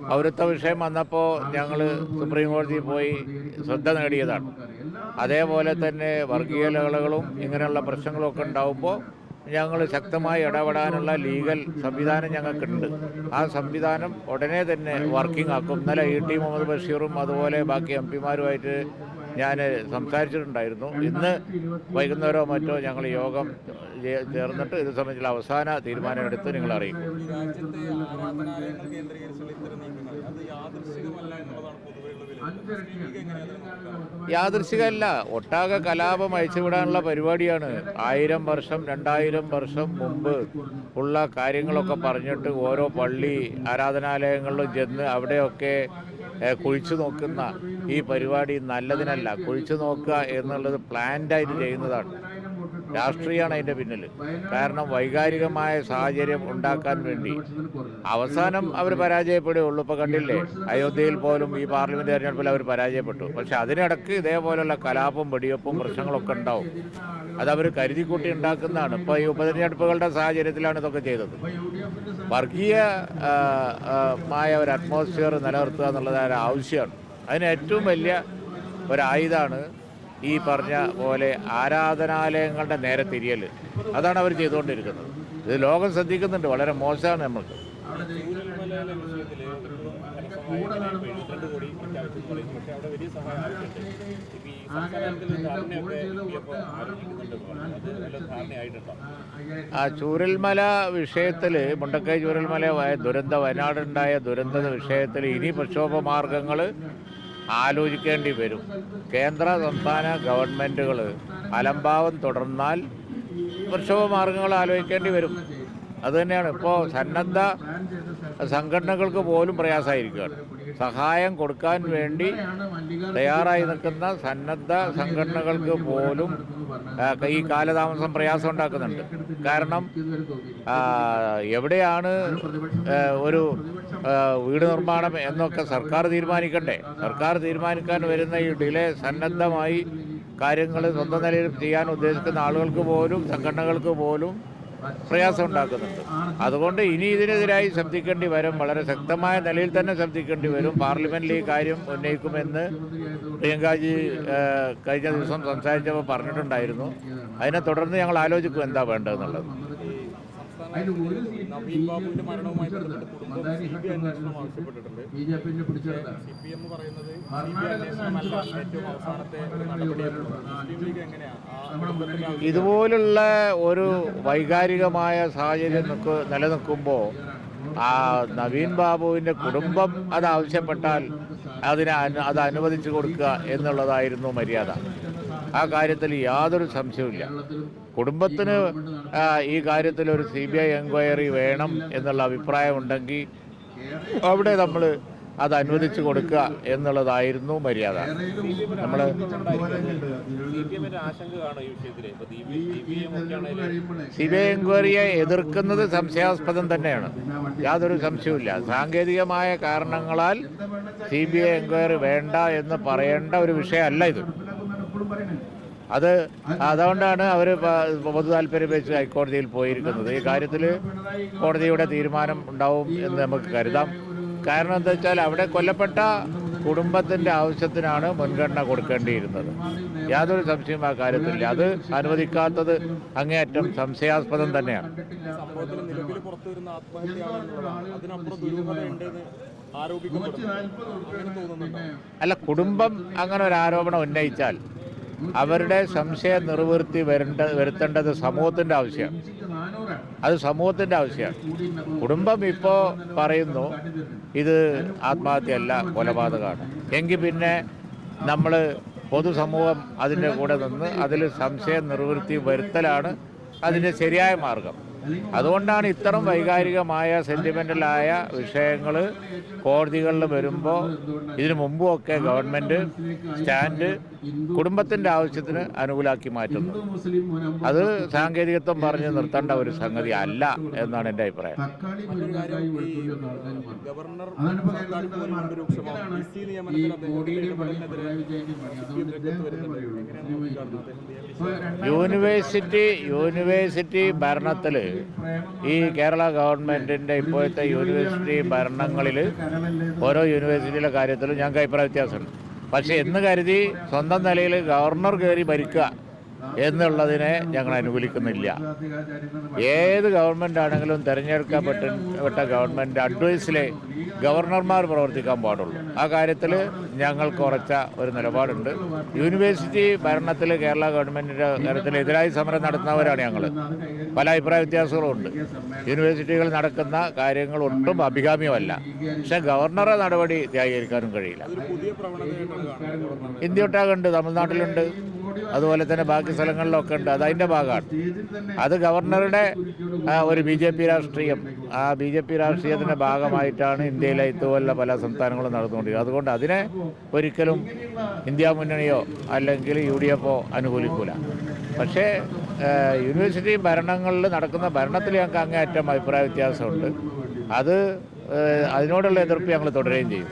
പൗരത്വ വിഷയം വന്നപ്പോൾ ഞങ്ങൾ സുപ്രീം കോടതിയിൽ പോയി ശ്രദ്ധ നേടിയതാണ്. അതേപോലെ തന്നെ വർഗീയ ലഹളകളും ഇങ്ങനെയുള്ള പ്രശ്നങ്ങളൊക്കെ ഉണ്ടാകുമ്പോൾ ഞങ്ങൾ ശക്തമായി ഇടപെടാനുള്ള ലീഗൽ സംവിധാനം ഞങ്ങൾക്കുണ്ട്. ആ സംവിധാനം ഉടനെ തന്നെ വർക്കിംഗ് ആക്കും. ഇന്നലെ ടി മുഹമ്മദ് ബഷീറും അതുപോലെ ബാക്കി പിമാരുമായിട്ട് ഞാൻ സംസാരിച്ചിട്ടുണ്ടായിരുന്നു. ഇന്ന് വൈകുന്നേരമോ മറ്റോ ഞങ്ങൾ യോഗം ചേർന്നിട്ട് ഇത് സംബന്ധിച്ചുള്ള അവസാന തീരുമാനം എടുത്ത് നിങ്ങളെ അറിയിക്കും. യാദൃശികമല്ല, ഒട്ടാകെ കലാപം അയച്ചുവിടാനുള്ള പരിപാടിയാണ്. 1000 വർഷം 2000 വർഷം മുമ്പ് ഉള്ള കാര്യങ്ങളൊക്കെ പറഞ്ഞിട്ട് ഓരോ പള്ളി ആരാധനാലയങ്ങളിലും ചെന്ന് അവിടെയൊക്കെ കുഴിച്ചു നോക്കുന്ന ഈ പരിപാടി നല്ലതിനല്ല. കുഴിച്ചു നോക്കുക എന്നുള്ളത് പ്ലാൻഡായിട്ട് ചെയ്യുന്നതാണ്. രാഷ്ട്രീയമാണ് അതിൻ്റെ പിന്നിൽ. കാരണം വൈകാരികമായ സാഹചര്യം ഉണ്ടാക്കാൻ വേണ്ടി അവസാനം അവർ പരാജയപ്പെടുകയുള്ളൂ. ഇപ്പോൾ കണ്ടില്ലേ, അയോധ്യയിൽ പോലും ഈ പാർലമെൻറ്റ് തെരഞ്ഞെടുപ്പിൽ അവർ പരാജയപ്പെട്ടു. പക്ഷെ അതിനിടയ്ക്ക് ഇതേപോലുള്ള കലാപവും വെടിവെപ്പും പ്രശ്നങ്ങളൊക്കെ ഉണ്ടാവും. അതവർ കരുതിക്കൂട്ടി ഉണ്ടാക്കുന്നതാണ്. ഇപ്പോൾ ഈ ഉപതെരഞ്ഞെടുപ്പുകളുടെ സാഹചര്യത്തിലാണ് ഇതൊക്കെ ചെയ്തത്. വർഗീയമായ ഒരു അറ്റ്മോസ്ഫിയർ നിലനിർത്തുക എന്നുള്ളത് ആവശ്യമാണ്. അതിന് ഏറ്റവും വലിയ ഒരായുധമാണ് ഈ പറഞ്ഞ പോലെ ആരാധനാലയങ്ങളുടെ നേരെ തിരിയൽ. അതാണ് അവർ ചെയ്തുകൊണ്ടിരിക്കുന്നത്. ഇത് ലോകം ശ്രദ്ധിക്കുന്നുണ്ട്. വളരെ മോശമാണ് നമുക്ക്. ആ ചൂരൽമല വിഷയത്തിൽ, മുണ്ടക്കൈ ചൂരൽമല വയനാടുണ്ടായ ദുരന്ത വിഷയത്തിൽ ഇനി പ്രക്ഷോഭ മാർഗങ്ങൾ ആലോചിക്കേണ്ടി വരും. കേന്ദ്ര സംസ്ഥാന ഗവൺമെൻറ്റുകൾ അലംഭാവം തുടർന്നാൽ പ്രക്ഷോഭ മാർഗങ്ങൾ ആലോചിക്കേണ്ടി വരും. അതുതന്നെയാണ് ഇപ്പോൾ സന്നദ്ധ സംഘടനകൾക്ക് പോലും പ്രയാസമായിരിക്കുകയാണ്. സഹായം കൊടുക്കാൻ വേണ്ടി തയ്യാറായി നിൽക്കുന്ന സന്നദ്ധ സംഘടനകൾക്ക് പോലും ഈ കാലതാമസം പ്രയാസം ഉണ്ടാക്കുന്നുണ്ട്. കാരണം എവിടെയാണ് ഒരു വീട് നിർമ്മാണം എന്നൊക്കെ സർക്കാർ തീരുമാനിക്കണ്ടേ. സർക്കാർ തീരുമാനിക്കാൻ വരുന്ന ഈ ഡിലേ സന്നദ്ധമായി കാര്യങ്ങൾ സ്വന്തം നിലയിൽ ചെയ്യാൻ ഉദ്ദേശിക്കുന്ന ആളുകൾക്ക് പോലും സംഘടനകൾക്ക് പോലും പ്രയാസം ഉണ്ടാക്കുന്നുണ്ട്. അതുകൊണ്ട് ഇനി ഇതിനെതിരായി ശബ്ദിക്കേണ്ടി വരും. വളരെ ശക്തമായ നിലയിൽ തന്നെ ശബ്ദിക്കേണ്ടി വരും. പാർലമെൻറ്റിൽ ഈ കാര്യം ഉന്നയിക്കുമെന്ന് പ്രിയങ്കാജി കഴിഞ്ഞ ദിവസം സംസാരിച്ചപ്പോൾ പറഞ്ഞിട്ടുണ്ടായിരുന്നു. അതിനെ തുടർന്ന് ഞങ്ങൾ ആലോചിക്കും എന്താ വേണ്ടതെന്നുള്ളത്. നവീൻ ബാബുവിന്റെ മരണവുമായി ബന്ധപ്പെട്ട് കുടുംബം CBI അന്വേഷണം ആവശ്യപ്പെട്ടിട്ടുണ്ട്. CPM പറയുന്നത് CBI അന്വേഷണമല്ല ഏറ്റവും അവസാനത്തെ ഒരു നടപടിയാണ്. മുസ്ലിം ലീഗ് എങ്ങനെയാണ് ഇതുപോലുള്ള ഒരു വൈകാരികമായ സാഹചര്യം നിലനിൽക്കുമ്പോൾ ആ നവീൻ ബാബുവിൻ്റെ കുടുംബം അത് ആവശ്യപ്പെട്ടാൽ അത് അനുവദിച്ചു കൊടുക്കുക എന്നുള്ളതായിരുന്നു മര്യാദ. ആ കാര്യത്തിൽ യാതൊരു സംശയവുമില്ല. കുടുംബത്തിന് ഈ കാര്യത്തിൽ ഒരു CBI എൻക്വയറി വേണം എന്നുള്ള അഭിപ്രായമുണ്ടെങ്കിൽ അവിടെ നമ്മൾ അത് അനുവദിച്ചു കൊടുക്കുക എന്നുള്ളതായിരുന്നു മര്യാദ. നമ്മൾ CBI എൻക്വയറിയെ എതിർക്കുന്നത് സംശയാസ്പദം തന്നെയാണ്. യാതൊരു സംശയവുമില്ല. സാങ്കേതികമായ കാരണങ്ങളാൽ CBI എൻക്വയറി വേണ്ട എന്ന് പറയേണ്ട ഒരു വിഷയമല്ല ഇത്. അതുകൊണ്ടാണ് അവർ പൊതു താല്പര്യം വെച്ച് ഹൈക്കോടതിയിൽ പോയിരിക്കുന്നത്. ഈ കാര്യത്തിൽ കോടതിയുടെ തീരുമാനം ഉണ്ടാവും എന്ന് നമുക്ക് കരുതാം. കാരണം എന്താ വെച്ചാൽ അവിടെ കൊല്ലപ്പെട്ട കുടുംബത്തിൻ്റെ ആവശ്യത്തിനാണ് മുൻഗണന കൊടുക്കേണ്ടിയിരുന്നത്. യാതൊരു സംശയവും ആ കാര്യത്തില്ല. അത് അനുവദിക്കാത്തത് അങ്ങേയറ്റം സംശയാസ്പദം തന്നെയാണ്. അല്ല, കുടുംബം അങ്ങനെ ഒരു ആരോപണം ഉന്നയിച്ചാൽ അവരുടെ സംശയ നിർവൃത്തി വരുത്തേണ്ടത് സമൂഹത്തിൻ്റെ ആവശ്യമാണ്. അത് സമൂഹത്തിൻ്റെ ആവശ്യമാണ്. കുടുംബം ഇപ്പോൾ പറയുന്നു ഇത് ആത്മഹത്യയല്ല, കൊലപാതകമാണ്. എങ്കിൽ പിന്നെ നമ്മൾ പൊതുസമൂഹം അതിൻ്റെ കൂടെ നിന്ന് അതിൽ സംശയ നിർവൃത്തി വരുത്തലാണ് അതിൻ്റെ ശരിയായ മാർഗം. അതുകൊണ്ടാണ് ഇത്തരം വൈകാരികമായ സെൻറ്റിമെൻ്റലായ വിഷയങ്ങൾ കോടതികളിൽ വരുമ്പോൾ ഇതിനു മുമ്പുമൊക്കെ ഗവൺമെൻറ് സ്റ്റാൻഡ് കുടുംബത്തിൻ്റെ ആവശ്യത്തിന് അനുകൂലാക്കി മാറ്റുന്നത്. മുസ്ലിം അത് സാങ്കേതികത്വം പറഞ്ഞ് നിർത്തേണ്ട ഒരു സംഗതി അല്ല എന്നാണ് എൻ്റെ അഭിപ്രായം. തക്കാളി മുരിങ്ങാക്കായി വെളുത്തുള്ളി ഒന്നും ആൾക്കാർ പറഞ്ഞു. ഗവർണർ അതാണ് ഇപ്പൊ കേരളത്തിൽ നടക്കുന്നത്. ഈ മോഡിയുടെയും പണി പിണറായി വിജയന്റെയും പണി. അതുകൊണ്ട് ഇദ്ദേഹത്തെ പറയുള്ളൂ. യൂണിവേഴ്സിറ്റി ഭരണത്തിൽ ഈ കേരള ഗവൺമെൻറ്റിൻ്റെ ഇപ്പോഴത്തെ യൂണിവേഴ്സിറ്റി ഭരണങ്ങളിൽ ഓരോ യൂണിവേഴ്സിറ്റിയിലെ കാര്യത്തിലും ഞങ്ങൾക്ക് അഭിപ്രായ വ്യത്യാസമുണ്ട്. പക്ഷേ എന്ന് കരുതി സ്വന്തം നിലയിൽ ഗവർണർ കയറി ഭരിക്കുക എന്നുള്ളതിനെ ഞങ്ങൾ അനുകൂലിക്കുന്നില്ല. ഏത് ഗവൺമെൻറ് ആണെങ്കിലും തിരഞ്ഞെടുക്കപ്പെട്ട ഗവൺമെൻറ് അഡ്വൈസിലെ ഗവർണർമാർ പ്രവർത്തിക്കാൻ പാടുള്ളൂ. ആ കാര്യത്തിൽ ഞങ്ങൾക്ക് ഉറച്ച ഒരു നിലപാടുണ്ട്. യൂണിവേഴ്സിറ്റി ഭരണത്തിൽ കേരള ഗവൺമെൻറ്റിൻ്റെ കാര്യത്തിൽ എതിരായി സമരം നടത്തുന്നവരാണ് ഞങ്ങൾ. പല അഭിപ്രായ വ്യത്യാസങ്ങളും ഉണ്ട്. യൂണിവേഴ്സിറ്റികൾ നടക്കുന്ന കാര്യങ്ങൾ ഒട്ടും അഭികാമ്യമല്ല. പക്ഷേ ഗവർണറെ നടപടി ന്യായീകരിക്കാനും കഴിയില്ല. ഇന്ത്യയൊട്ടാകുണ്ട്, തമിഴ്നാട്ടിലുണ്ട്, അതുപോലെ തന്നെ ബാക്കി സ്ഥലങ്ങളിലൊക്കെ ഉണ്ട്. അത് അതിൻ്റെ ഭാഗമാണ്. അത് ഗവർണറുടെ ഒരു BJP രാഷ്ട്രീയം, ആ BJP രാഷ്ട്രീയത്തിൻ്റെ ഭാഗമായിട്ടാണ് ഇന്ത്യയിലെ ഇതുപോലുള്ള പല സംസ്ഥാനങ്ങളും നടന്നുകൊണ്ടിരിക്കുന്നത്. അതുകൊണ്ട് അതിനെ ഒരിക്കലും ഇന്ത്യ മുന്നണിയോ അല്ലെങ്കിൽ UDF അനുകൂലിക്കൂല. പക്ഷേ യൂണിവേഴ്സിറ്റി ഭരണങ്ങളിൽ നടക്കുന്ന ഭരണത്തിൽ ഞങ്ങൾക്ക് അങ്ങേയറ്റം അഭിപ്രായ വ്യത്യാസമുണ്ട്. അതിനോടുള്ള എതിർപ്പ് ഞങ്ങൾ തുടരുകയും ചെയ്യും.